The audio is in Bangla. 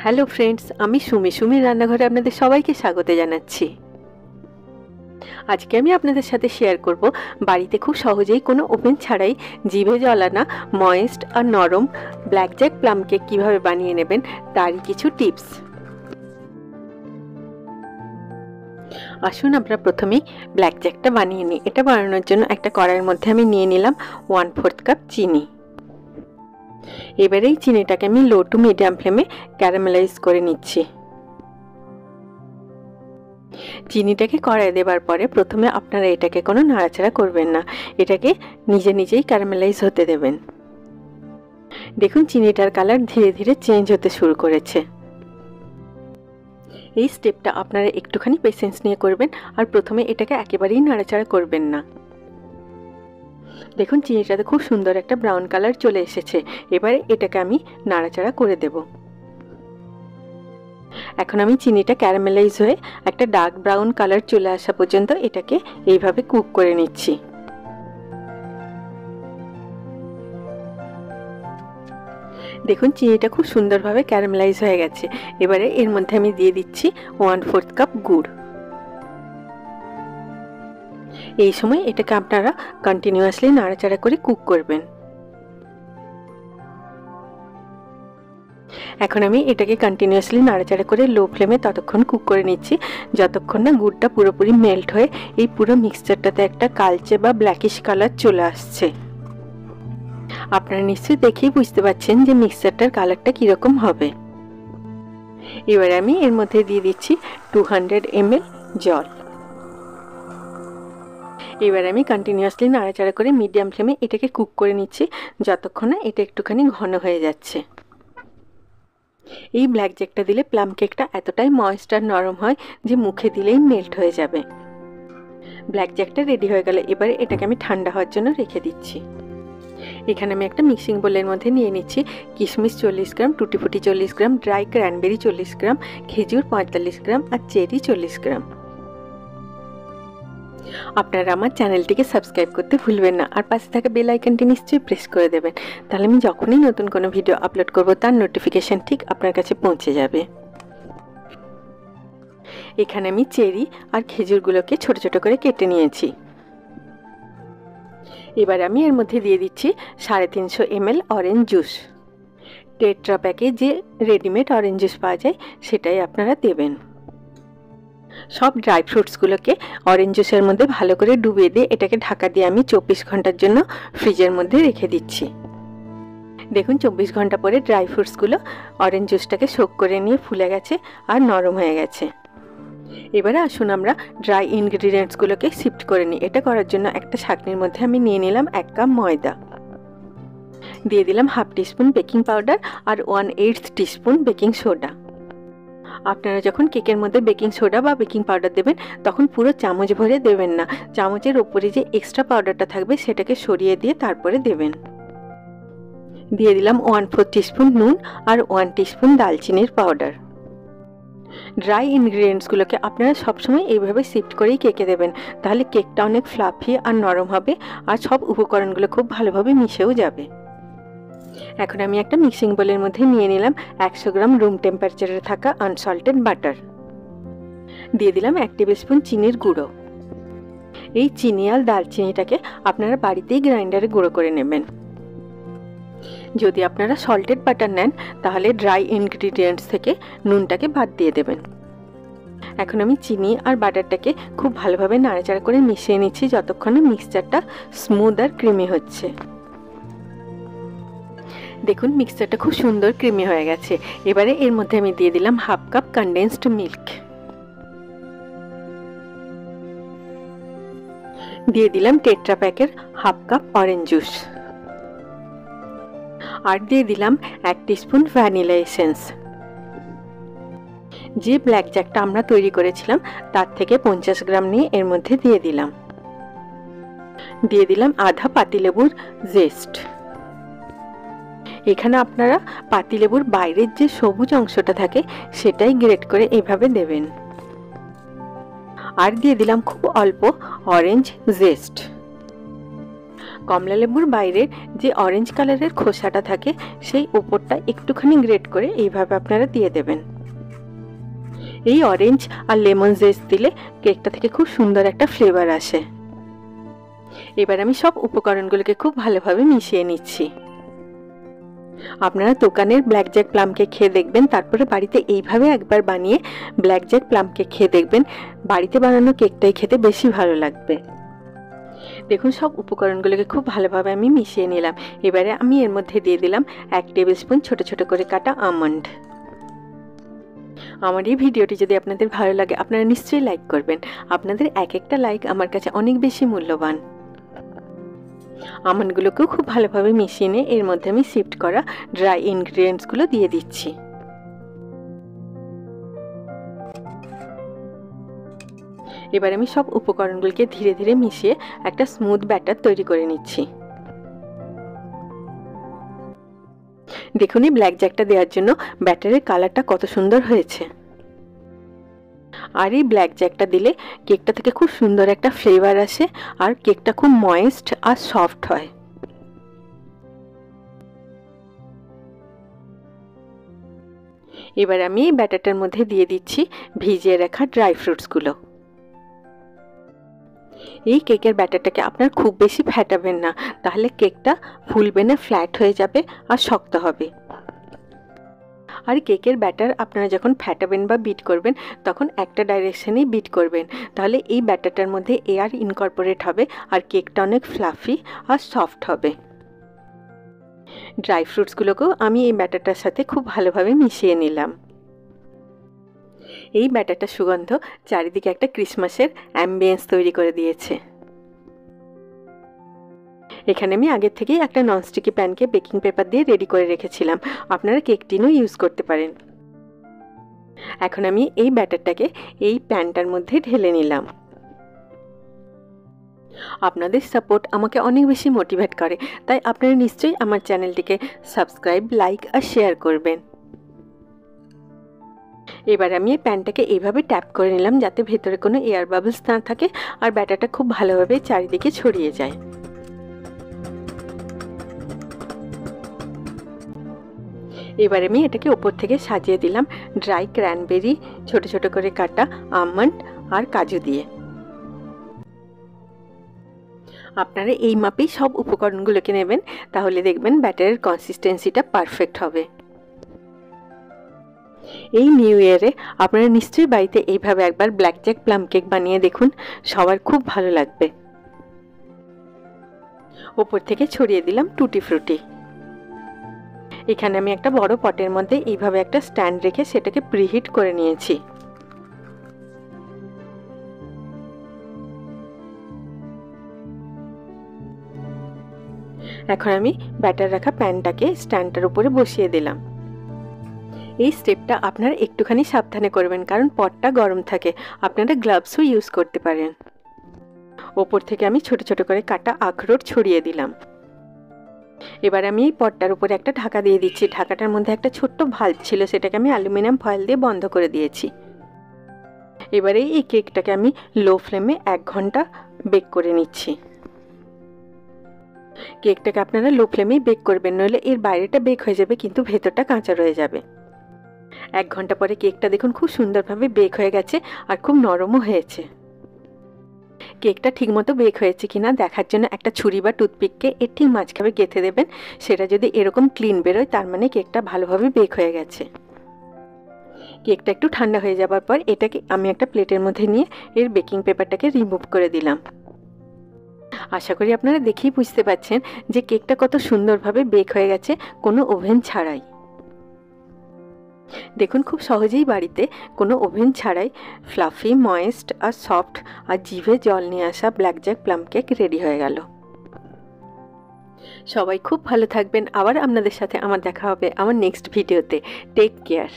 হ্যালো ফ্রেন্ডস, আমি সুমির রান্নাঘরে আপনাদের সবাইকে স্বাগত জানাচ্ছি। আজকে আমি আপনাদের সাথে শেয়ার করব বাড়িতে খুব সহজেই কোনো ওভেন ছাড়াই জিভে জল আনা ময়েস্ট আর নরম ব্ল্যাকজ্যাক প্লাম কেক কীভাবে বানিয়ে নেবেন তারই কিছু টিপস। আসুন আমরা প্রথমেই ব্ল্যাকজ্যাকটা বানিয়ে নিই। এটা বানানোর জন্য একটা কড়াইয়ের মধ্যে আমি নিয়ে নিলাম 1/4 কাপ চিনি। এবারে এই চিনিটাকে আমি লো টু মিডিয়াম ফ্লেমে ক্যারামেলাইজ করে নিচ্ছি। চিনিটাকে কড়াইয়ে দেবার পরে প্রথমে আপনারা এটাকে কোনো নাড়াচাড়া করবেন না, এটাকে নিজে নিজেই ক্যারামেলাইজ হতে দেবেন। দেখুন চিনিটার কালার ধীরে ধীরে চেঞ্জ হতে শুরু করেছে। এই স্টেপটা আপনারা একটুখানি পেশেন্স নিয়ে করবেন, আর প্রথমে এটাকে একেবারেই নাড়াচাড়া করবেন না। দেখুন চিনিটাতে খুব সুন্দর একটা ব্রাউন কালার চলে এসেছে। এবারে এটাকে আমি নাড়াচাড়া করে দেব। এখন আমি চিনিটা ক্যারামেলাইজ হয়ে একটা ডার্ক ব্রাউন কালার চলে আসা পর্যন্ত এটাকে এইভাবে কুক করে নিচ্ছি। দেখুন চিনিটা খুব সুন্দরভাবে ক্যারামেলাইজ হয়ে গেছে। এবারে এর মধ্যে আমি দিয়ে দিচ্ছি 1/4 কাপ গুড়। এই সময় এটাকে আপনারা কন্টিনিউয়াসলি নাড়াচাড়া করে কুক করবেন। এখন আমি এটাকে কন্টিনিউয়াসলি নাড়াচাড়া করে লো ফ্লেমে ততক্ষণ কুক করে নিচ্ছি যতক্ষণ না গুড়টা পুরোপুরি মেল্ট হয়ে এই পুরো মিক্সচারটাতে একটা কালচে বা ব্ল্যাকিশ কালার চলে আসছে। আপনারা নিশ্চয়ই দেখেই বুঝতে পারছেন যে মিক্সচারটার কালারটা কীরকম হবে। এবারে আমি এর মধ্যে দিয়ে দিচ্ছি 200 ml জল। এবার আমি কন্টিনিউয়াসলি নাড়াচাড়া করে মিডিয়াম ফ্লেমে এটাকে কুক করে নিচ্ছি যতক্ষণ না এটা একটুখানি ঘন হয়ে যাচ্ছে। এই ব্ল্যাকজ্যাকটা দিলে প্লাম কেকটা এতটাই ময়েস্ট আর নরম হয় যে মুখে দিলেই মেল্ট হয়ে যাবে। ব্ল্যাকজ্যাকটা রেডি হয়ে গেলে এবারে এটাকে আমি ঠান্ডা হওয়ার জন্য রেখে দিচ্ছি। এখানে আমি একটা মিক্সিং বোলের মধ্যে নিয়ে নিচ্ছি কিশমিশ 40 গ্রাম, টুটি ফুটি 40 গ্রাম, ড্রাই ক্র্যানবেরি 40 গ্রাম, খেজুর 45 গ্রাম আর চেরি 40 গ্রাম। আপনারা আমার চ্যানেলটিকে সাবস্ক্রাইব করতে ভুলবেন না, আর পাশে থাকা বেল আইকনটি নিশ্চয়ই প্রেস করে দেবেন, তাহলে আমি যখনই নতুন কোনো ভিডিও আপলোড করব তার নোটিফিকেশন ঠিক আপনার কাছে পৌঁছে যাবে। এখানে আমি চেরি আর খেজুরগুলোকে ছোট ছোট করে কেটে নিয়েছি। এবার আমি এর মধ্যে দিয়ে দিচ্ছি 350 ml অরেঞ্জ জুস। টেট্রা প্যাকে যে রেডিমেড অরেঞ্জ জুস পাওয়া যায় সেটাই আপনারা দেবেন। সব ড্রাই ফ্রুটসগুলোকে অরেঞ্জ জুসের মধ্যে ভালো করে ডুবিয়ে দিয়ে এটাকে ঢাকা দিয়ে আমি 24 ঘন্টার জন্য ফ্রিজের মধ্যে রেখে দিচ্ছি। দেখুন 24 ঘন্টা পরে ড্রাই ফ্রুটসগুলো অরেঞ্জ জুসটাকে সোক করে নিয়ে ফুলে গেছে আর নরম হয়ে গেছে। এবারে আসুন আমরা ড্রাই ইনগ্রিডিয়েন্টসগুলোকে শিফট করে নিই। এটা করার জন্য একটা ছাঁকনির মধ্যে আমি নিয়ে নিলাম 1 কাপ ময়দা, দিয়ে দিলাম 1/2 টিস্পুন বেকিং পাউডার আর 1/8 টিস্পুন বেকিং সোডা। আপনারা যখন কেকের মধ্যে বেকিং সোডা বা বেকিং পাউডার দেবেন তখন পুরো চামচ ভরে দেবেন না, চামচের ওপরে যে এক্সট্রা পাউডারটা থাকবে সেটাকে সরিয়ে দিয়ে তারপরে দেবেন। দিয়ে দিলাম 1/4 টিস্পুন নুন আর 1 টিস্পুন দালচিনির পাউডার। ড্রাই ইনগ্রিডিয়েন্টসগুলোকে আপনারা সবসময় এইভাবে শিফট করেই কেকে দেবেন, তাহলে কেকটা অনেক ফ্লাফি আর নরম হবে আর সব উপকরণগুলো খুব ভালোভাবে মিশেও যাবে। এখন আমি একটা মিক্সিং বোলের মধ্যে নিয়ে নিলাম 100 গ্রাম রুম টেম্পারেচারে থাকা আনসল্টেড বাটার, দিয়ে দিলাম 1 টেবিল স্পুন চিনির গুঁড়ো। এই চিনি আর দালচিনিটাকে আপনারা বাড়িতেই গ্রাইন্ডারে গুঁড়ো করে নেবেন। যদি আপনারা সল্টেড বাটার নেন তাহলে ড্রাই ইনগ্রিডিয়েন্টস থেকে নুনটাকে বাদ দিয়ে দেবেন। এখন আমি চিনি আর বাটারটাকে খুব ভালোভাবে নাড়াচাড়া করে মিশিয়ে নিচ্ছি যতক্ষণে মিক্সচারটা স্মুথ আর ক্রিমি হচ্ছে। দেখুন মিক্সচারটা খুব সুন্দর ক্রিমি হয়ে গেছে। এবারে এর মধ্যে আমি দিয়ে দিলাম 1/2 কাপ কনডেন্সড মিল্ক, দিয়ে দিলাম টেট্রা প্যাকের 1/2 কাপ অরেঞ্জ জুস, আর দিয়ে দিলাম 1 টিস্পুন ভ্যানিলা এসেন্স। যে ব্ল্যাকজ্যাকটা আমরা তৈরি করেছিলাম তার থেকে 50 গ্রাম নিয়ে এর মধ্যে দিয়ে দিলাম। দিয়ে দিলাম আধা পাতিলেবুর জেস্ট। এখানে আপনারা পাতিলেবুর বাইরের যে সবুজ অংশটা থাকে সেটাই গ্রেট করে এইভাবে দেবেন। আর দিয়ে দিলাম খুব অল্প অরেঞ্জ জেস্ট। কমলা লেবুর বাইরের যে অরেঞ্জ কালারের খোসাটা থাকে সেই ওপরটা একটুখানি গ্রেট করে এইভাবে আপনারা দিয়ে দেবেন। এই অরেঞ্জ আর লেমন জেস্ট দিলে কেকটা থেকে খুব সুন্দর একটা ফ্লেভার আসে। এবার আমি সব উপকরণগুলোকে খুব ভালোভাবে মিশিয়ে নিচ্ছি। আপনারা দোকানের ব্ল্যাক জ্যাক প্লাম কেক খেয়ে দেখবেন, তারপরে বাড়িতে এইভাবে একবার বানিয়ে ব্ল্যাক জ্যাক প্লাম কেক খেয়ে দেখবেন। বাড়িতে বানানো কেকটাই খেতে বেশি ভালো লাগবে। দেখুন সব উপকরণগুলোকে খুব ভালোভাবে আমি মিশিয়ে নিলাম। এবারে আমি এর মধ্যে দিয়ে দিলাম 1 টেবিল স্পুন ছোট ছোট করে কাটা আমন্ড। আমার এই ভিডিওটি যদি আপনাদের ভালো লাগে আপনারা নিশ্চয়ই লাইক করবেন। আপনাদের এক একটা লাইক আমার কাছে অনেক বেশি মূল্যবান। আমন্ডগুলোকেও খুব ভালোভাবে মিশিয়ে নিয়ে এর মধ্যে আমি সিফট করা ড্রাই ইনগ্রিডিয়েন্টসগুলো দিয়ে দিচ্ছি। এবার আমি সব উপকরণগুলোকে ধীরে ধীরে মিশিয়ে একটা স্মুথ ব্যাটার তৈরি করে নিচ্ছি। দেখুন এই ব্ল্যাক জ্যাকটা দেওয়ার জন্য ব্যাটারের কালারটা কত সুন্দর হয়েছে। আর এই ব্ল্যাক জ্যাকটা দিলে কেকটা থেকে খুব সুন্দর একটা ফ্লেভার আসে আর কেকটা খুব ময়েস্ট আর সফট হয়। এবার আমি এই ব্যাটারটার মধ্যে দিয়ে দিচ্ছি ভিজিয়ে রাখা ড্রাই ফ্রুটসগুলো। এই কেকের ব্যাটারটাকে আপনার খুব বেশি ফ্যাটাবেন না, তাহলে কেকটা ফুলবে না, ফ্ল্যাট হয়ে যাবে আর শক্ত হবে। আর কেকের ব্যাটার আপনারা যখন ফ্যাটাবেন বা বিট করবেন তখন একটা ডাইরেকশনেই বিট করবেন, তাহলে এই ব্যাটারটার মধ্যে এয়ার ইনকর্পোরেট হবে আর কেকটা অনেক ফ্লাফি আর সফট হবে। ড্রাই ফ্রুটসগুলোকেও আমি এই ব্যাটারটার সাথে খুব ভালোভাবে মিশিয়ে নিলাম। এই ব্যাটারটার সুগন্ধ চারিদিকে একটা ক্রিসমাসের অ্যাম্বিয়েন্স তৈরি করে দিয়েছে। এখানে আমি আগের থেকেই একটা ননস্টিকি প্যানকে বেকিং পেপার দিয়ে রেডি করে রেখেছিলাম। আপনারা কেক টিনও ইউজ করতে পারেন। এখন আমি এই ব্যাটারটাকে এই প্যানটার মধ্যে ঢেলে নিলাম। আপনাদের সাপোর্ট আমাকে অনেক বেশি মোটিভেট করে, তাই আপনারা নিশ্চয়ই আমার চ্যানেলটিকে সাবস্ক্রাইব, লাইক আর শেয়ার করবেন। এবার আমি এই প্যানটাকে এইভাবে ট্যাপ করে নিলাম যাতে ভেতরে কোনো এয়ার বাবলস না থাকে আর ব্যাটারটা খুব ভালোভাবে চারিদিকে ছড়িয়ে যায়। এবার আমি এটাকে উপর থেকে সাজিয়ে দিলাম ড্রাই ক্র্যানবেরি, ছোট ছোট করে কাটা আমন্ড আর কাজু দিয়ে। আপনারা এই মাপেই সব উপকরণগুলোকে নেবেন, তাহলে দেখবেন ব্যাটারের কনসিস্টেন্সিটা পারফেক্ট হবে। এই নিউ ইয়ারে আপনারা নিশ্চয়ই বাড়িতে এইভাবে একবার ব্ল্যাক জ্যাক প্লাম কেক বানিয়ে দেখুন, সবার খুব ভালো লাগবে। ওপর থেকে ছড়িয়ে দিলাম টুটি ফ্রুটি। এখানে আমি একটা বড় পটের মধ্যে এইভাবে একটা স্ট্যান্ড রেখে সেটাকে প্রিহিট করে নিয়েছি। এখন আমি ব্যাটার রাখা প্যানটাকে স্ট্যান্ডটার উপরে বসিয়ে দিলাম। এই স্টেপটা আপনারা একটুখানি সাবধানে করবেন, কারণ পটটা গরম থাকে। আপনারা গ্লাভসও ইউজ করতে পারেন। ওপর থেকে আমি ছোট ছোট করে কাটা আখরোট ছড়িয়ে দিলাম। এবার আমি এই পটটার উপরে একটা ঢাকা দিয়ে দিচ্ছি। ঢাকাটার মধ্যে একটা ছোট্ট ভাল্ব ছিল, সেটাকে আমি অ্যালুমিনিয়াম ফয়েল দিয়ে বন্ধ করে দিয়েছি। এবারে এই কেকটাকে আমি লো ফ্লেমে 1 ঘন্টা বেক করে নিচ্ছি। কেকটাকে আপনারা লো ফ্লেমেই বেক করবেন, নইলে এর বাইরেটা বেক হয়ে যাবে কিন্তু ভেতরটা কাঁচা রয়ে যাবে। 1 ঘন্টা পরে কেকটা দেখুন খুব সুন্দরভাবে বেক হয়ে গেছে আর খুব নরমও হয়েছে। কেকটা ঠিকমতো বেক হয়েছে কিনা দেখার জন্য একটা ছুরি বা টুথপিককে এর ঠিক মাঝখানে গেঁথে দেবেন। সেটা যদি এরকম ক্লিন বেরোয় তার মানে কেকটা ভালোভাবে বেক হয়ে গেছে। কেকটা একটু ঠান্ডা হয়ে যাবার পর এটাকে আমি একটা প্লেটের মধ্যে নিয়ে এর বেকিং পেপারটাকে রিমুভ করে দিলাম। আশা করি আপনারা দেখেই বুঝতে পারছেন যে কেকটা কত সুন্দরভাবে বেক হয়ে গেছে কোনো ওভেন ছাড়াই। দেখুন খুব সহজেই বাড়িতে কোনো ওভেন ছাড়াই ফ্লাফি, ময়েস্ট আর সফট আর জিভে জল নিয়ে আসা black Jack plum cake ready হয়ে গেল। সবাই খুব ভালো থাকবেন। আবার আপনাদের সাথে আমার দেখা হবে আমার নেক্সট ভিডিওতে। Take care.